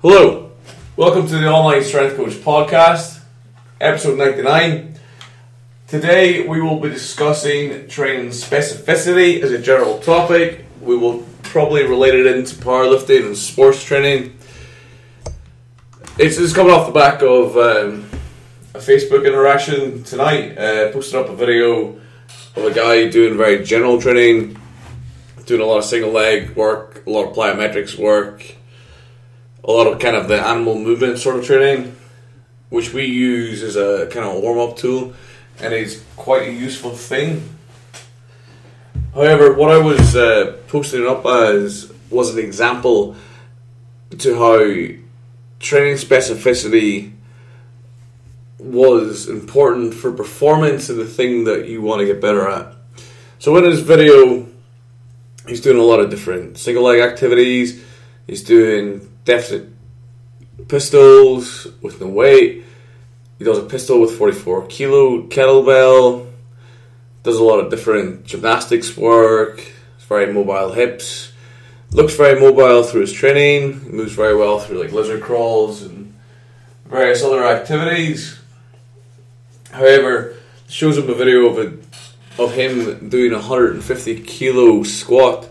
Hello, welcome to the Online Strength Coach Podcast, episode 99. Today we will be discussing training specificity as a general topic. We will probably relate it into powerlifting and sports training. It's coming off the back of a Facebook interaction tonight. I posted up a video of a guy doing very general training, doing a lot of single leg work, a lot of plyometrics work, a lot of kind of the animal movement sort of training, which we use as a kind of warm-up tool, and it's quite a useful thing. However, what I was posting it up as was an example to how training specificity was important for performance and the thing that you want to get better at. So in his video, he's doing a lot of different single leg activities. He's doing deficit pistols with no weight. He does a pistol with 44 kilo kettlebell. Does a lot of different gymnastics work. It's very mobile hips. Looks very mobile through his training. He moves very well through like lizard crawls and various other activities. However, it shows him a video of him doing a 150 kilo squat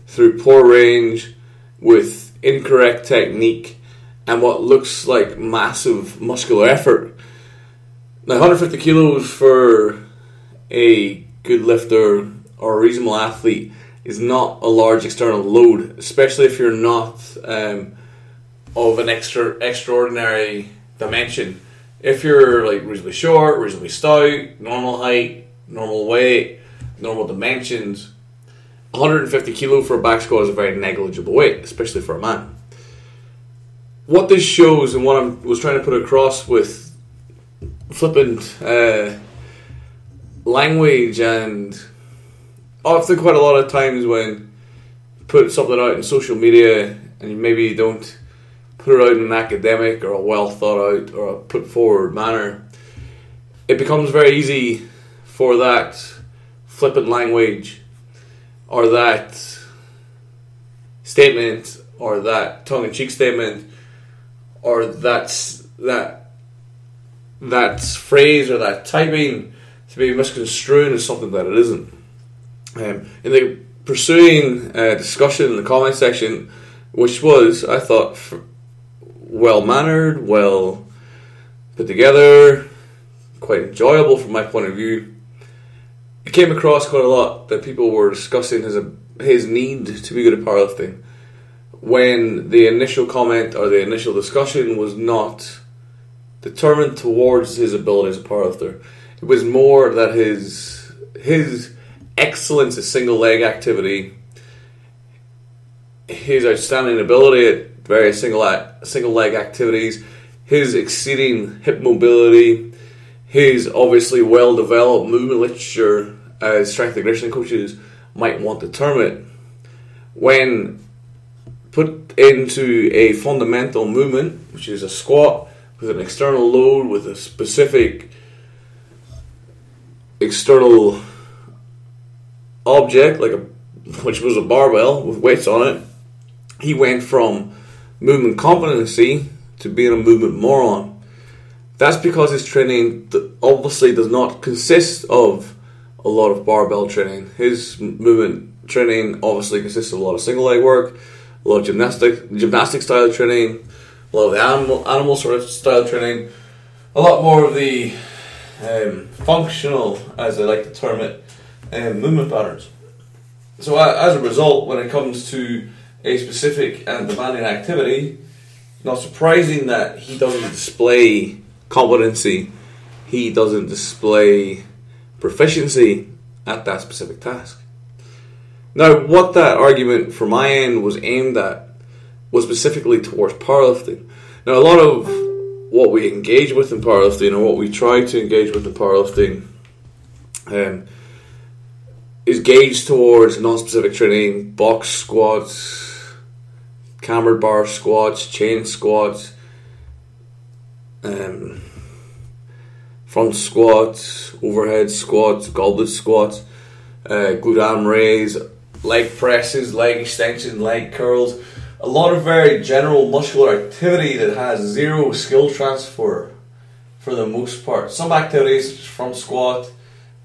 through poor range with incorrect technique and what looks like massive muscular effort. Now, 150 kilos for a good lifter or a reasonable athlete is not a large external load, especially if you're not of an extraordinary dimension. If you're like reasonably short, reasonably stout, normal height, normal weight, normal dimensions, 150 kilo for a back squat is a very negligible weight, especially for a man. What this shows, and what I was trying to put across with flippant language, and often quite a lot of times when you put something out in social media and you maybe don't put it out in an academic or a well thought out or a put forward manner, it becomes very easy for that flippant language or that statement or that tongue-in-cheek statement or that phrase or that typing to be misconstrued as something that it isn't. In the pursuing discussion in the comment section, which was, I thought, well-mannered, well put together, quite enjoyable from my point of view, it came across quite a lot that people were discussing his need to be good at powerlifting, when the initial comment or the initial discussion was not determined towards his ability as a powerlifter. It was more that his excellence at single leg activity, his outstanding ability at various single leg activities, his exceeding hip mobility, his obviously well developed movement literature as strength and conditioning coaches might want to term it, when put into a fundamental movement, which is a squat with an external load with a specific external object, which was a barbell with weights on it, he went from movement competency to being a movement moron. That's because his training obviously does not consist of a lot of barbell training. His movement training obviously consists of a lot of single leg work, a lot of gymnastic style training, a lot of the animal sort of style training, a lot more of the functional, as I like to term it, movement patterns. So as a result, when it comes to a specific and demanding activity, not surprising that he doesn't display competency, he doesn't display proficiency at that specific task. Now, what that argument from my end was aimed at was specifically towards powerlifting. Now, a lot of what we engage with in powerlifting, or what we try to engage with in powerlifting, is gauged towards non-specific training, box squats, cambered bar squats, chain squats, front squats, overhead squats, goblet squats, glute arm raise, leg presses, leg extension, leg curls, a lot of very general muscular activity that has zero skill transfer for the most part. Some activities such as front squat,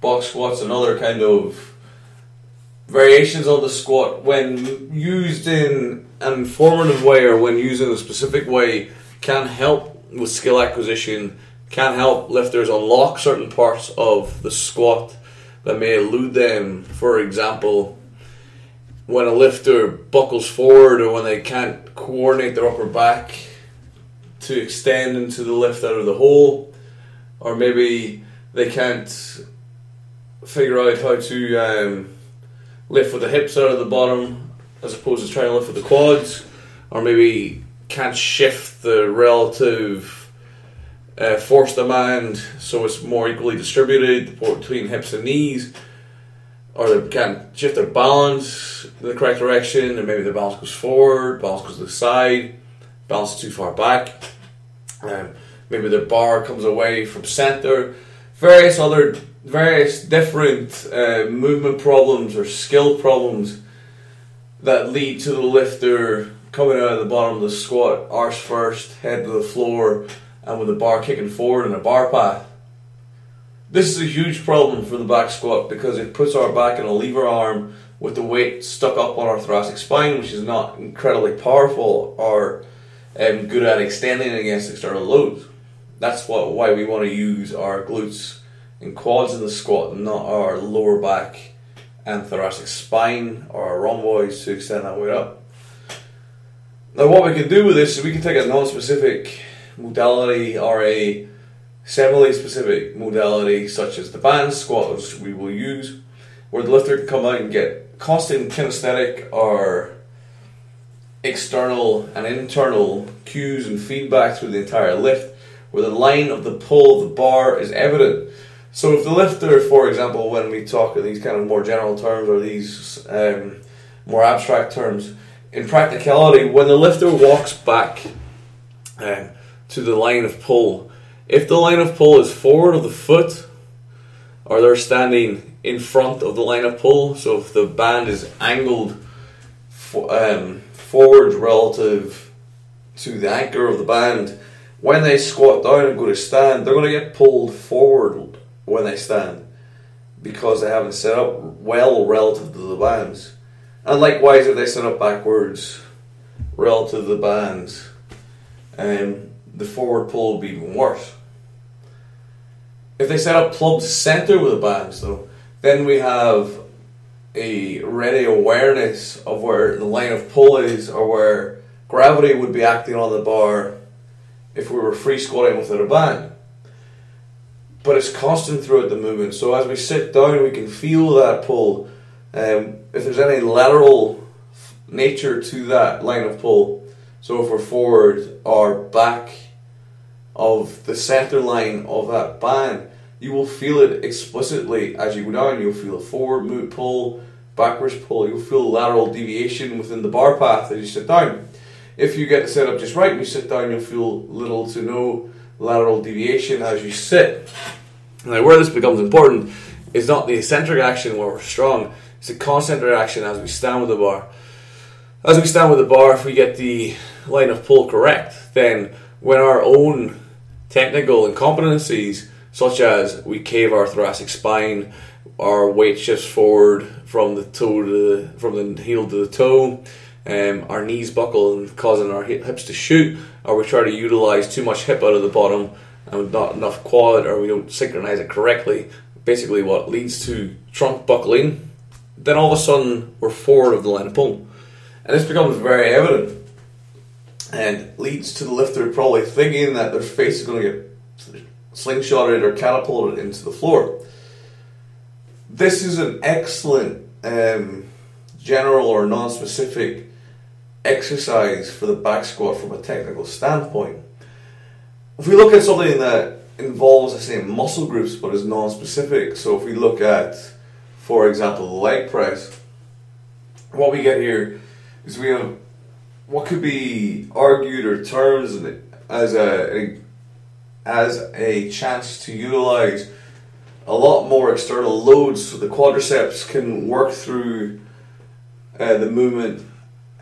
box squats, and other kind of variations on the squat, when used in an informative way or when used in a specific way, can help with skill acquisition, can help lifters unlock certain parts of the squat that may elude them. For example, when a lifter buckles forward or when they can't coordinate their upper back to extend into the lift out of the hole, or maybe they can't figure out how to lift with the hips out of the bottom as opposed to trying to lift with the quads, or maybe can't shift the relative force demand so it's more equally distributed between hips and knees, or they can't shift their balance in the correct direction, and maybe the balance goes forward, balance goes to the side, balance is too far back, maybe the bar comes away from center, various different movement problems or skill problems that lead to the lifter coming out of the bottom of the squat, arse first, head to the floor, and with the bar kicking forward in a bar path. This is a huge problem for the back squat because it puts our back in a lever arm with the weight stuck up on our thoracic spine, which is not incredibly powerful or good at extending against external loads. That's why we want to use our glutes and quads in the squat, and not our lower back and thoracic spine or our rhomboids to extend that weight up. Now what we can do with this is we can take a non-specific modality or a semi-specific modality such as the band squat, which we will use, where the lifter can come out and get constant kinesthetic or external and internal cues and feedback through the entire lift, where the line of the pull of the bar is evident. So if the lifter, for example, when we talk in these kind of more general terms or these more abstract terms, in practicality, when the lifter walks back to the line of pull, if the line of pull is forward of the foot, or they're standing in front of the line of pull, so if the band is angled forward relative to the anchor of the band, when they squat down and go to stand, they're going to get pulled forward when they stand because they haven't set up well relative to the bands. And likewise, if they set up backwards relative to the bands, the forward pull will be even worse. If they set up plugged center with the bands though, then we have a ready awareness of where the line of pull is, or where gravity would be acting on the bar if we were free squatting without a band. But it's constant throughout the movement, so as we sit down we can feel that pull. If there's any lateral nature to that line of pull, so if we're forward or back of the center line of that band, you will feel it explicitly as you go down. You'll feel a forward move pull, backwards pull, you'll feel lateral deviation within the bar path as you sit down. If you get the setup just right and you sit down, you'll feel little to no lateral deviation as you sit. Now where this becomes important is not the eccentric action where we're strong, it's the concentric action as we stand with the bar. As we stand with the bar, if we get the line of pull correct, then when our own technical incompetencies, such as we cave our thoracic spine, our weight shifts forward from the heel to the toe, our knees buckle and causing our hips to shoot, or we try to utilize too much hip out of the bottom and not enough quad, or we don't synchronize it correctly, basically what leads to trunk buckling, then all of a sudden we're forward of the line of pull. And this becomes very evident and leads to the lifter probably thinking that their face is going to get slingshotted or catapulted into the floor. This is an excellent general or non-specific exercise for the back squat from a technical standpoint. If we look at something that involves the same muscle groups but is non-specific, so if we look at, for example, the leg press, what we get here is we have what could be argued or termed as a chance to utilize a lot more external loads, so the quadriceps can work through the movement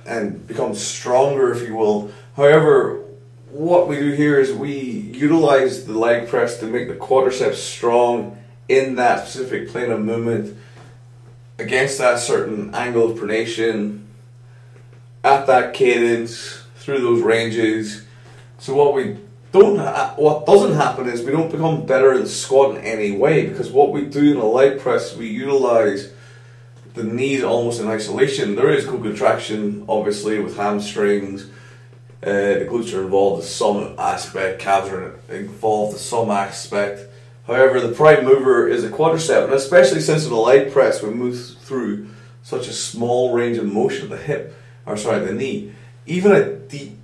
and become stronger, if you will. However, what we do here is we utilize the leg press to make the quadriceps strong in that specific plane of movement against that certain angle of pronation at that cadence through those ranges. So what doesn't happen is we don't become better in squat in any way, because what we do in a leg press, we utilize the knees almost in isolation. There is co-contraction obviously with hamstrings, the glutes are involved to some aspect, calves are involved to some aspect. However, the prime mover is a quadricep, and especially since in a leg press we move through such a small range of motion of the knee, even a deep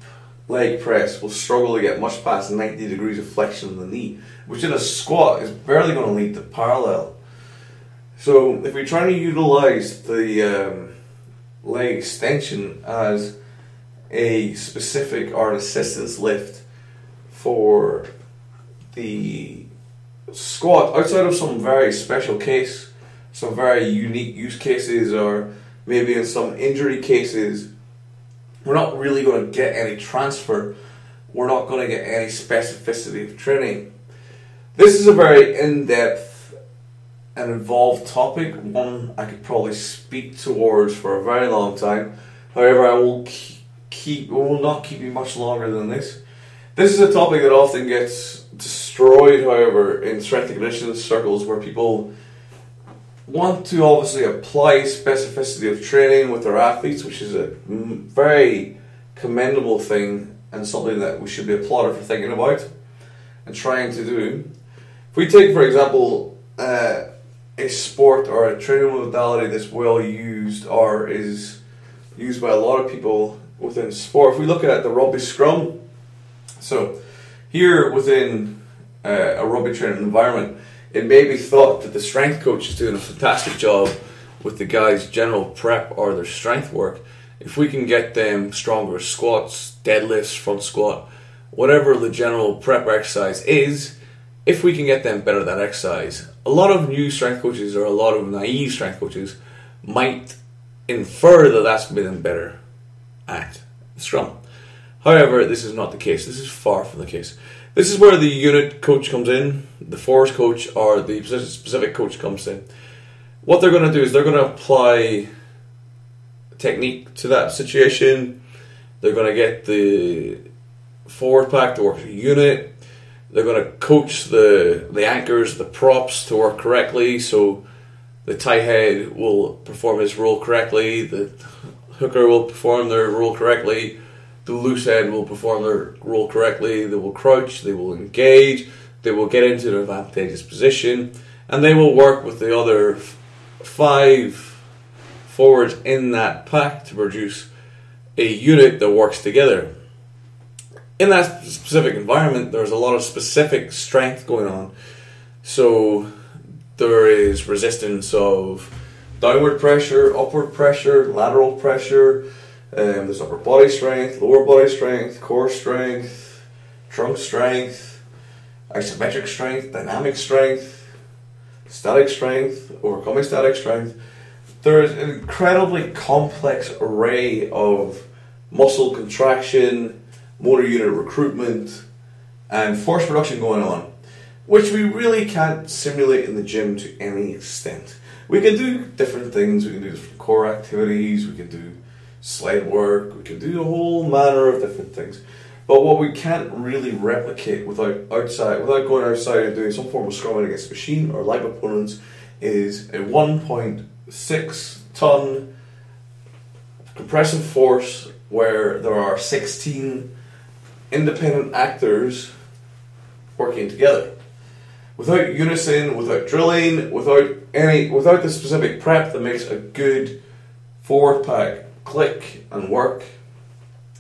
leg press will struggle to get much past 90 degrees of flexion in the knee, which in a squat is barely going to lead to parallel. So if we're trying to utilize the leg extension as a specific or an assistance lift for the squat, outside of some very special case, some very unique use cases, or maybe in some injury cases, we're not really going to get any transfer. We're not going to get any specificity of training. This is a very in-depth and involved topic, one I could probably speak towards for a very long time. However, I will not keep you much longer than this. This is a topic that often gets destroyed, however, in strength and conditioning circles, where people want to obviously apply specificity of training with their athletes, which is a very commendable thing and something that we should be applauded for thinking about and trying to do. If we take, for example, a sport or a training modality that's well used or is used by a lot of people within sport, if we look at the rugby scrum, so here within a rugby training environment, it may be thought that the strength coach is doing a fantastic job with the guys' general prep or their strength work. If we can get them stronger squats, deadlifts, front squat, whatever the general prep exercise is, if we can get them better at that exercise, a lot of new strength coaches or a lot of naive strength coaches might infer that that's made them better at scrum. However, this is not the case. This is far from the case. This is where the unit coach comes in, the force coach or the specific coach comes in. What they're going to do is they're going to apply technique to that situation. They're going to get the forward pack to work as a unit. They're going to coach the anchors, the props to work correctly, so the tight head will perform his role correctly, the hooker will perform their role correctly, the loose head will perform their role correctly, they will crouch, they will engage, they will get into an advantageous position, and they will work with the other 5 forwards in that pack to produce a unit that works together. In that specific environment, there's a lot of specific strength going on. So there is resistance of downward pressure, upward pressure, lateral pressure. There's upper body strength, lower body strength, core strength, trunk strength, isometric strength, dynamic strength, static strength, overcoming static strength. There is an incredibly complex array of muscle contraction, motor unit recruitment, and force production going on, which we really can't simulate in the gym to any extent. We can do different things, we can do different core activities, we can do sled work, we can do a whole manner of different things. But what we can't really replicate without going outside and doing some form of scrumming against a machine or live opponents is a 1.6 ton compressive force where there are 16 independent actors working together. Without unison, without drilling, without the specific prep that makes a good forward pack click and work,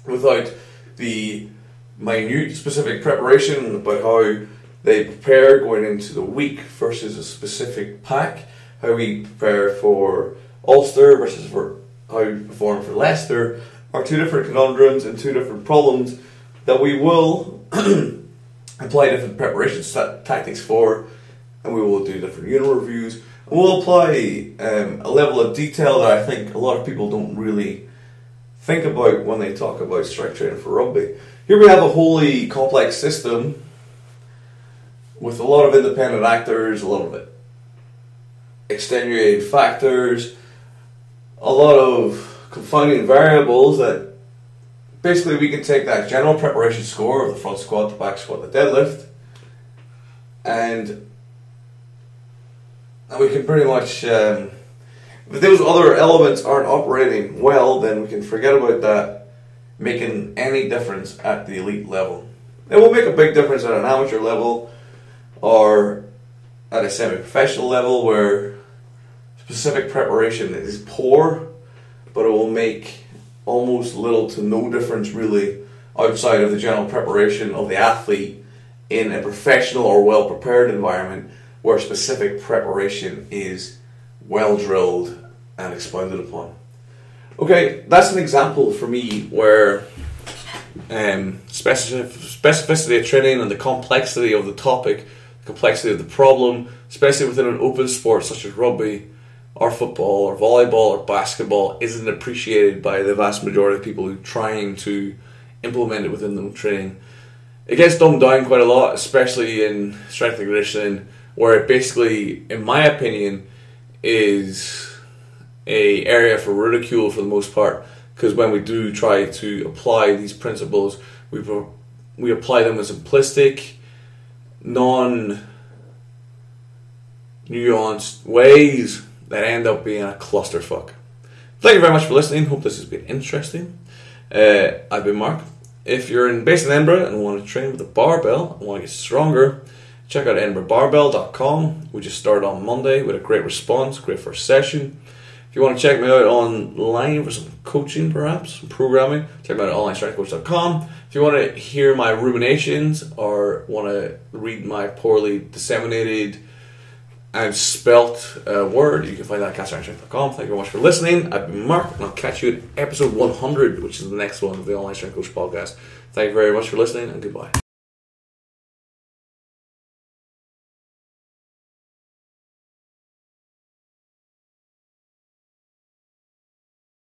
without the minute specific preparation about how they prepare going into the week versus a specific pack, how we prepare for Ulster versus for how we perform for Leicester, are 2 different conundrums and 2 different problems that we will apply different preparation tactics for, and we will do different unit reviews, and we'll apply a level of detail that I think a lot of people don't really think about when they talk about strength training for rugby. Here we have a wholly complex system with a lot of independent actors, a lot of extenuating factors, a lot of confounding variables that basically we can take that general preparation score of the front squat, the back squat, the deadlift, and we can pretty much, if those other elements aren't operating well, then we can forget about that making any difference at the elite level. It will make a big difference at an amateur level or at a semi-professional level where specific preparation is poor, but it will make almost little to no difference really outside of the general preparation of the athlete in a professional or well-prepared environment where specific preparation is well drilled and expounded upon. Okay, that's an example for me where specificity of training and the complexity of the topic, the complexity of the problem, especially within an open sport such as rugby or football or volleyball or basketball, isn't appreciated by the vast majority of people who are trying to implement it within their training. It gets dumbed down quite a lot, especially in strength and conditioning, where it basically, in my opinion, is a area for ridicule for the most part, because when we do try to apply these principles, we apply them in simplistic, non-nuanced ways that end up being a clusterfuck. Thank you very much for listening. Hope this has been interesting. I've been Mark. If you're based in Edinburgh and want to train with a barbell and want to get stronger, check out edinburghbarbell.com. We just started on Monday with a great response, great first session. If you want to check me out online for some coaching, perhaps, some programming, check me out at onlinestrengthcoach.com. If you want to hear my ruminations or want to read my poorly disseminated and spelt word, you can find that at caststrength.com. Thank you very much for listening. I've been Mark, and I'll catch you at episode 100, which is the next one of the Online Strength Coach podcast. Thank you very much for listening, and goodbye.